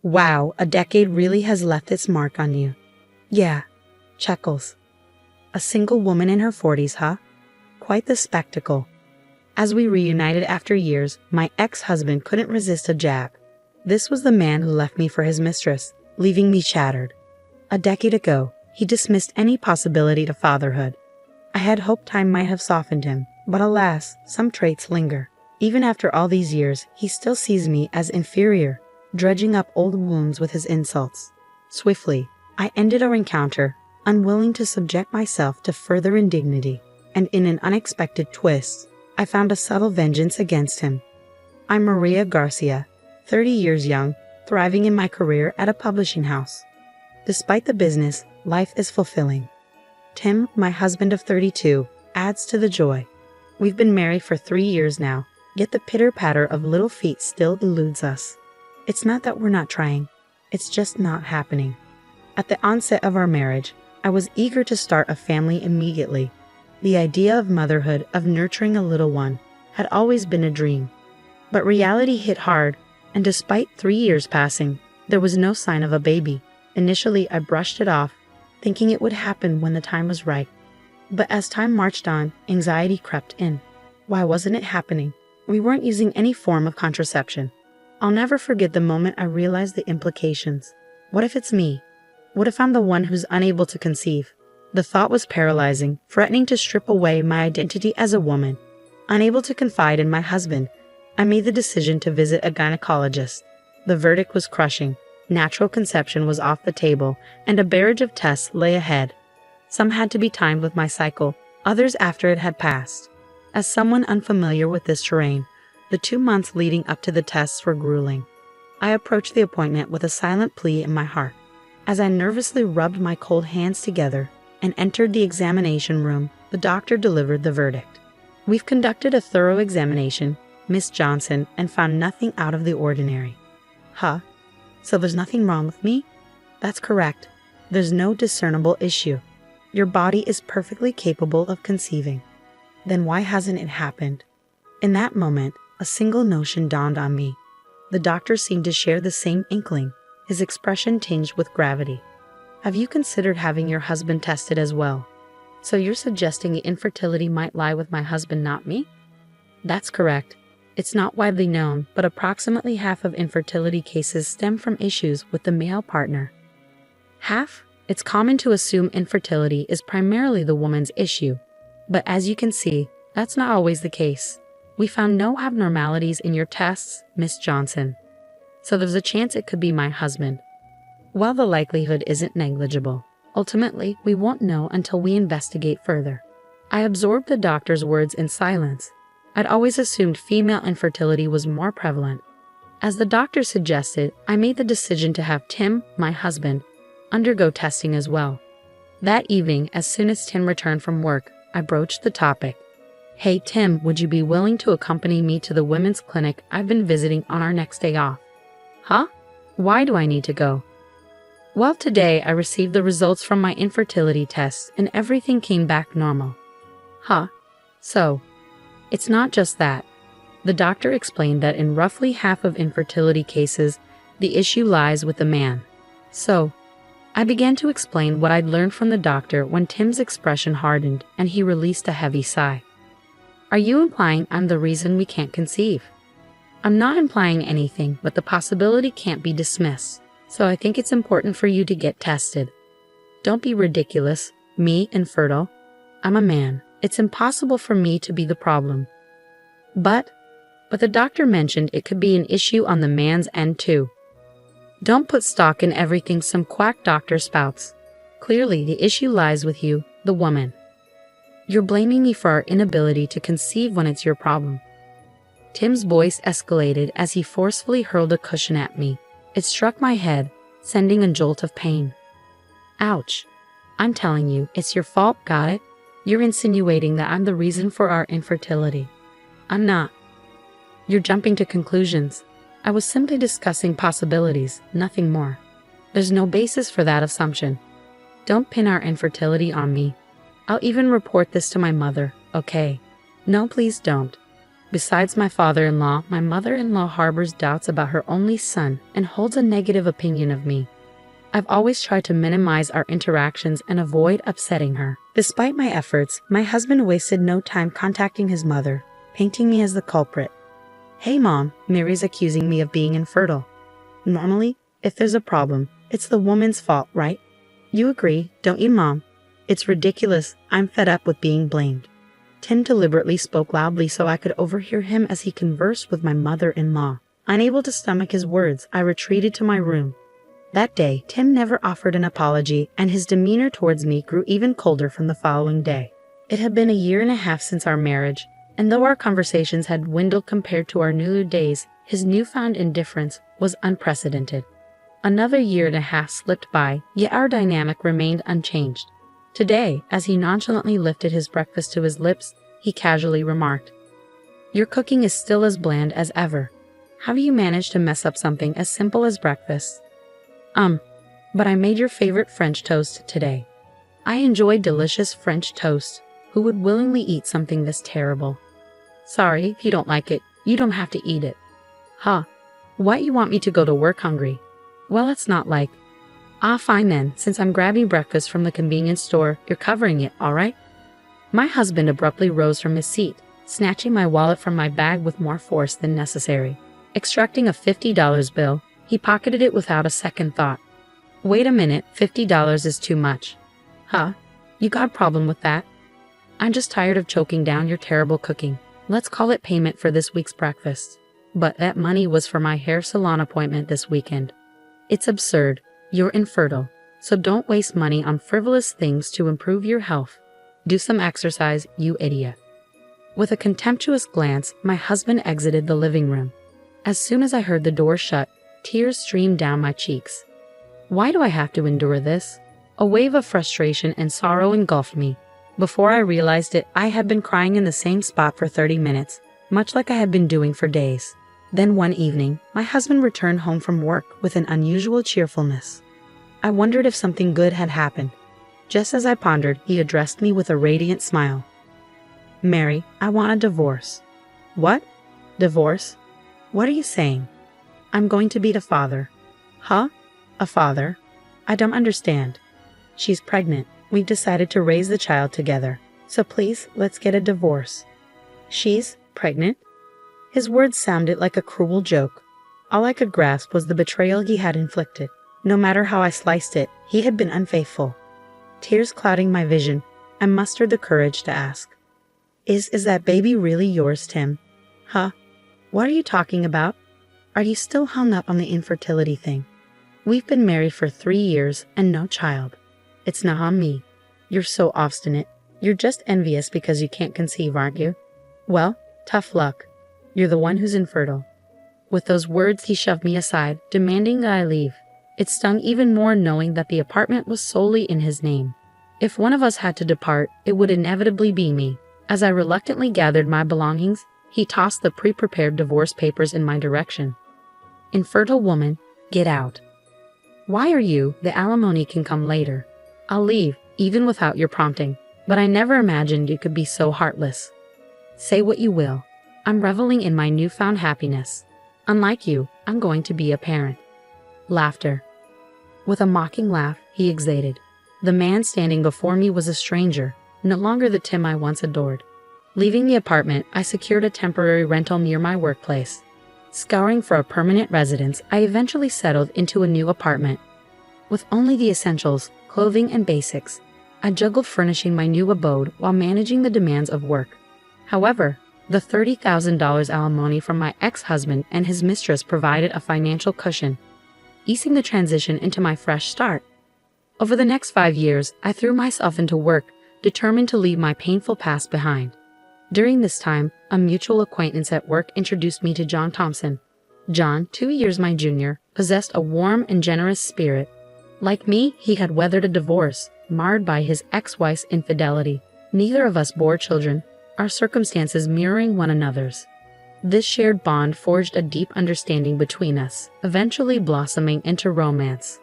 Wow, a decade really has left its mark on you. Yeah, chuckles. A single woman in her 40s, huh? Quite the spectacle. As we reunited after years, my ex-husband couldn't resist a jab. This was the man who left me for his mistress, leaving me shattered. A decade ago, he dismissed any possibility to fatherhood. I had hoped time might have softened him, but alas, some traits linger. Even after all these years, he still sees me as inferior, dredging up old wounds with his insults. Swiftly, I ended our encounter, unwilling to subject myself to further indignity, and in an unexpected twist, I found a subtle vengeance against him. I'm Maria Garcia, 30 years young, thriving in my career at a publishing house. Despite the business, life is fulfilling. Tim, my husband of 32, adds to the joy. We've been married for 3 years now, yet the pitter-patter of little feet still eludes us. It's not that we're not trying, it's just not happening. At the onset of our marriage, I was eager to start a family immediately. The idea of motherhood, of nurturing a little one, had always been a dream. But reality hit hard, and despite 3 years passing, there was no sign of a baby. Initially, I brushed it off, thinking it would happen when the time was right. But as time marched on, anxiety crept in. Why wasn't it happening? We weren't using any form of contraception. I'll never forget the moment I realized the implications. What if it's me? What if I'm the one who's unable to conceive? The thought was paralyzing, threatening to strip away my identity as a woman. Unable to confide in my husband, I made the decision to visit a gynecologist. The verdict was crushing. Natural conception was off the table, and a barrage of tests lay ahead. Some had to be timed with my cycle, others after it had passed. As someone unfamiliar with this terrain, the 2 months leading up to the tests were grueling. I approached the appointment with a silent plea in my heart. As I nervously rubbed my cold hands together and entered the examination room, the doctor delivered the verdict. We've conducted a thorough examination, Miss Johnson, and found nothing out of the ordinary. Huh? So there's nothing wrong with me? That's correct. There's no discernible issue. Your body is perfectly capable of conceiving. Then why hasn't it happened? In that moment, a single notion dawned on me. The doctor seemed to share the same inkling, his expression tinged with gravity. Have you considered having your husband tested as well? So you're suggesting the infertility might lie with my husband, not me? That's correct. It's not widely known, but approximately half of infertility cases stem from issues with the male partner. Half? It's common to assume infertility is primarily the woman's issue. But as you can see, that's not always the case. We found no abnormalities in your tests, Miss Johnson. So there's a chance it could be my husband. While the likelihood isn't negligible, ultimately we won't know until we investigate further. I absorbed the doctor's words in silence. I'd always assumed female infertility was more prevalent. As the doctor suggested, I made the decision to have Tim, my husband, undergo testing as well. That evening, as soon as Tim returned from work, I broached the topic. Hey Tim, would you be willing to accompany me to the women's clinic I've been visiting on our next day off? Huh? Why do I need to go? Well, today I received the results from my infertility test and everything came back normal. Huh? So, it's not just that. The doctor explained that in roughly half of infertility cases, the issue lies with the man. So, I began to explain what I'd learned from the doctor when Tim's expression hardened and he released a heavy sigh. Are you implying I'm the reason we can't conceive? I'm not implying anything, but the possibility can't be dismissed. So I think it's important for you to get tested. Don't be ridiculous. Me, infertile? I'm a man. It's impossible for me to be the problem. But the doctor mentioned it could be an issue on the man's end too. Don't put stock in everything some quack doctor spouts. Clearly, the issue lies with you, the woman. You're blaming me for our inability to conceive when it's your problem. Tim's voice escalated as he forcefully hurled a cushion at me. It struck my head, sending a jolt of pain. Ouch. I'm telling you, it's your fault, got it? You're insinuating that I'm the reason for our infertility. I'm not. You're jumping to conclusions. I was simply discussing possibilities, nothing more. There's no basis for that assumption. Don't pin our infertility on me. I'll even report this to my mother, okay? No, please don't. Besides my father-in-law, my mother-in-law harbors doubts about her only son and holds a negative opinion of me. I've always tried to minimize our interactions and avoid upsetting her. Despite my efforts, my husband wasted no time contacting his mother, painting me as the culprit. "Hey mom, Mary's accusing me of being infertile. Normally, if there's a problem, it's the woman's fault, right? You agree, don't you, mom? It's ridiculous. I'm fed up with being blamed." Tim deliberately spoke loudly so I could overhear him as he conversed with my mother-in-law. Unable to stomach his words, I retreated to my room. That day, Tim never offered an apology, and his demeanor towards me grew even colder from the following day. It had been a year and a half since our marriage, and though our conversations had dwindled compared to our new days, his newfound indifference was unprecedented. Another year and a half slipped by, yet our dynamic remained unchanged. Today, as he nonchalantly lifted his breakfast to his lips, he casually remarked, "Your cooking is still as bland as ever. How do you manage to mess up something as simple as breakfast?" But I made your favorite French toast today." I enjoy delicious French toast. Who would willingly eat something this terrible? "Sorry, if you don't like it, you don't have to eat it." "Huh? What, you want me to go to work hungry?" "Well, it's not like." "Ah, fine then, since I'm grabbing breakfast from the convenience store, you're covering it, all right?" My husband abruptly rose from his seat, snatching my wallet from my bag with more force than necessary. Extracting a $50 bill, he pocketed it without a second thought. "Wait a minute, $50 is too much." "Huh? You got a problem with that?" "I'm just tired of choking down your terrible cooking. Let's call it payment for this week's breakfast." "But that money was for my hair salon appointment this weekend." "It's absurd. You're infertile, so don't waste money on frivolous things to improve your health. Do some exercise, you idiot." With a contemptuous glance, my husband exited the living room. As soon as I heard the door shut, tears streamed down my cheeks. Why do I have to endure this? A wave of frustration and sorrow engulfed me. Before I realized it, I had been crying in the same spot for 30 minutes, much like I had been doing for days. Then one evening, my husband returned home from work with an unusual cheerfulness. I wondered if something good had happened. Just as I pondered, he addressed me with a radiant smile. "Mary, I want a divorce." "What? Divorce? What are you saying?" "I'm going to be a father." "Huh? A father? I don't understand." "She's pregnant. We've decided to raise the child together. So please, let's get a divorce." "She's pregnant?" His words sounded like a cruel joke. All I could grasp was the betrayal he had inflicted. No matter how I sliced it, he had been unfaithful. Tears clouding my vision, I mustered the courage to ask, Is that baby really yours, Tim?" "Huh? What are you talking about? Are you still hung up on the infertility thing? We've been married for 3 years and no child. It's not on me." "You're so obstinate. You're just envious because you can't conceive, aren't you? Well, tough luck. You're the one who's infertile." With those words, he shoved me aside, demanding that I leave. It stung even more knowing that the apartment was solely in his name. If one of us had to depart, it would inevitably be me. As I reluctantly gathered my belongings, he tossed the pre-prepared divorce papers in my direction. "Infertile woman, get out." "Why are you? The alimony can come later." "I'll leave, even without your prompting, but I never imagined you could be so heartless." "Say what you will. I'm reveling in my newfound happiness. Unlike you, I'm going to be a parent." Laughter. With a mocking laugh, he exhaled. The man standing before me was a stranger, no longer the Tim I once adored. Leaving the apartment, I secured a temporary rental near my workplace. Scouring for a permanent residence, I eventually settled into a new apartment. With only the essentials, clothing and basics, I juggled furnishing my new abode while managing the demands of work. However, the $30,000 alimony from my ex-husband and his mistress provided a financial cushion, easing the transition into my fresh start. Over the next 5 years, I threw myself into work, determined to leave my painful past behind. During this time, a mutual acquaintance at work introduced me to John Thompson. John, 2 years my junior, possessed a warm and generous spirit. Like me, he had weathered a divorce, marred by his ex-wife's infidelity. Neither of us bore children, our circumstances mirroring one another's. This shared bond forged a deep understanding between us, eventually blossoming into romance.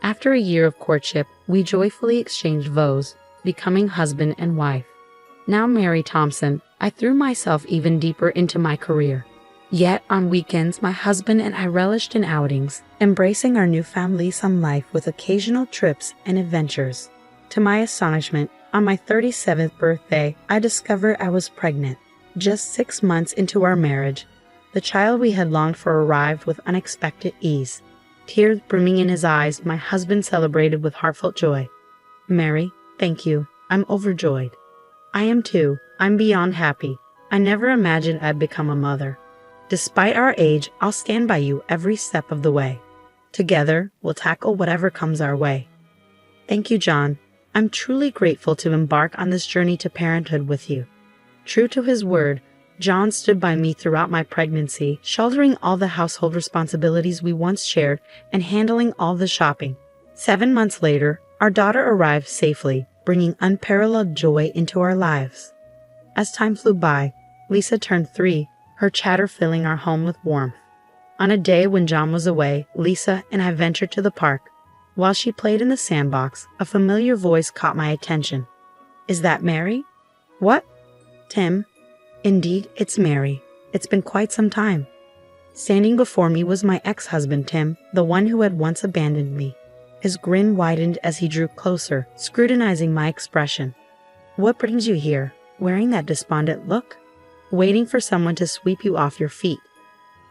After a year of courtship, we joyfully exchanged vows, becoming husband and wife. Now Mary Thompson, I threw myself even deeper into my career. Yet, on weekends, my husband and I relished in outings, embracing our newfound lease on life with occasional trips and adventures. To my astonishment, on my 37th birthday, I discovered I was pregnant. Just 6 months into our marriage, the child we had longed for arrived with unexpected ease. Tears brimming in his eyes, my husband celebrated with heartfelt joy. "Mary, thank you. I'm overjoyed." "I am too. I'm beyond happy. I never imagined I'd become a mother. Despite our age, I'll stand by you every step of the way. Together, we'll tackle whatever comes our way." "Thank you, John. I'm truly grateful to embark on this journey to parenthood with you." True to his word, John stood by me throughout my pregnancy, shouldering all the household responsibilities we once shared and handling all the shopping. 7 months later, our daughter arrived safely, bringing unparalleled joy into our lives. As time flew by, Lisa turned 3, her chatter filling our home with warmth. On a day when John was away, Lisa and I ventured to the park. While she played in the sandbox, a familiar voice caught my attention. "Is that Mary?" "What?" "Tim." "Indeed, it's Mary. It's been quite some time." Standing before me was my ex-husband, Tim, the one who had once abandoned me. His grin widened as he drew closer, scrutinizing my expression. "What brings you here, wearing that despondent look? Waiting for someone to sweep you off your feet.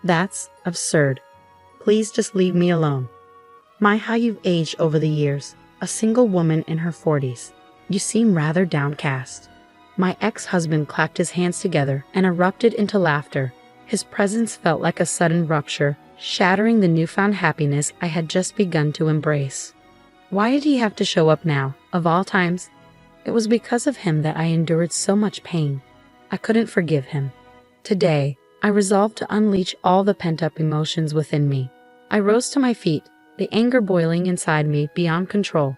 That's absurd. Please just leave me alone." "My, how you've aged over the years. A single woman in her 40s. You seem rather downcast." My ex-husband clapped his hands together and erupted into laughter. His presence felt like a sudden rupture, shattering the newfound happiness I had just begun to embrace. Why did he have to show up now, of all times? It was because of him that I endured so much pain. I couldn't forgive him. Today, I resolved to unleash all the pent-up emotions within me. I rose to my feet, the anger boiling inside me beyond control.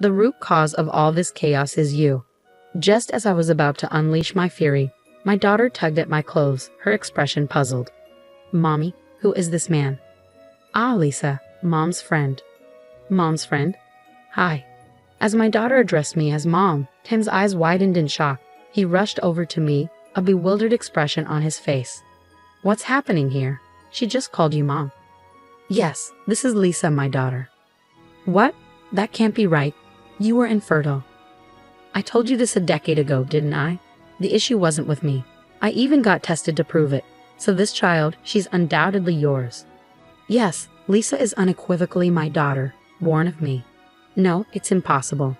"The root cause of all this chaos is you." Just as I was about to unleash my fury, my daughter tugged at my clothes, her expression puzzled. "Mommy, who is this man?" "Ah, Lisa, Mom's friend." "Mom's friend? Hi." As my daughter addressed me as Mom, Tim's eyes widened in shock. He rushed over to me, a bewildered expression on his face. "What's happening here? She just called you Mom." "Yes, this is Lisa, my daughter." "What? That can't be right. You were infertile." "I told you this a decade ago, didn't I? The issue wasn't with me. I even got tested to prove it. So this child, she's undoubtedly yours." "Yes, Lisa is unequivocally my daughter, born of me." "No, it's impossible."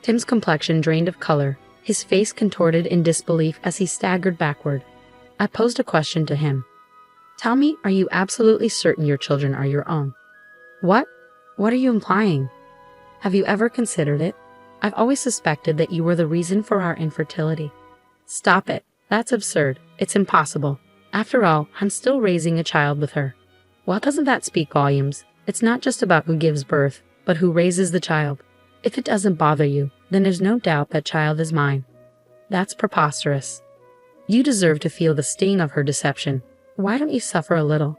Tim's complexion drained of color, his face contorted in disbelief as he staggered backward. I posed a question to him. "Tell me, are you absolutely certain your children are your own?" "What? What are you implying?" "Have you ever considered it? I've always suspected that you were the reason for our infertility." "Stop it. That's absurd. It's impossible. After all, I'm still raising a child with her." "Well, doesn't that speak volumes? It's not just about who gives birth, but who raises the child. If it doesn't bother you, then there's no doubt that child is mine." "That's preposterous. You deserve to feel the sting of her deception. Why don't you suffer a little?"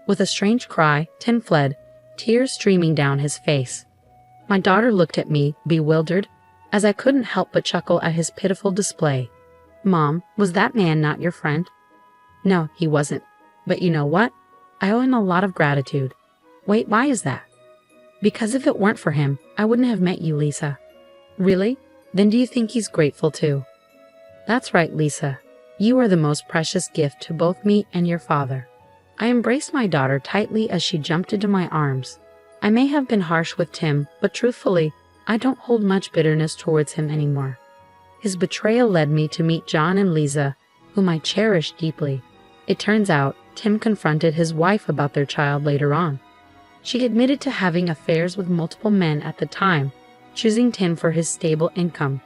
With a strange cry, Tim fled, tears streaming down his face. My daughter looked at me, bewildered, as I couldn't help but chuckle at his pitiful display. "Mom, was that man not your friend?" "No, he wasn't. But you know what? I owe him a lot of gratitude." "Wait, why is that?" "Because if it weren't for him, I wouldn't have met you, Lisa." "Really? Then do you think he's grateful too?" "That's right, Lisa. You are the most precious gift to both me and your father." I embraced my daughter tightly as she jumped into my arms. I may have been harsh with Tim, but truthfully, I don't hold much bitterness towards him anymore. His betrayal led me to meet John and Lisa, whom I cherished deeply. It turns out, Tim confronted his wife about their child later on. She admitted to having affairs with multiple men at the time, choosing Tim for his stable income.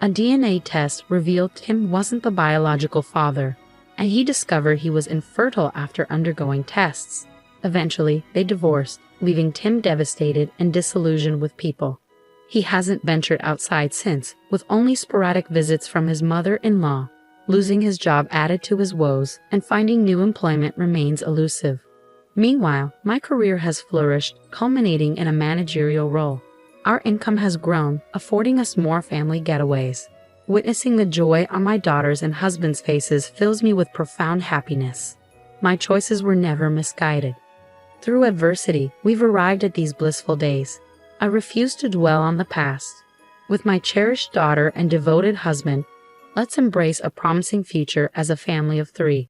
A DNA test revealed Tim wasn't the biological father, and he discovered he was infertile after undergoing tests. Eventually, they divorced, leaving Tim devastated and disillusioned with people. He hasn't ventured outside since, with only sporadic visits from his mother-in-law. Losing his job added to his woes, and finding new employment remains elusive. Meanwhile, my career has flourished, culminating in a managerial role. Our income has grown, affording us more family getaways. Witnessing the joy on my daughter's and husband's faces fills me with profound happiness. My choices were never misguided. Through adversity, we've arrived at these blissful days. I refuse to dwell on the past. With my cherished daughter and devoted husband, let's embrace a promising future as a family of 3.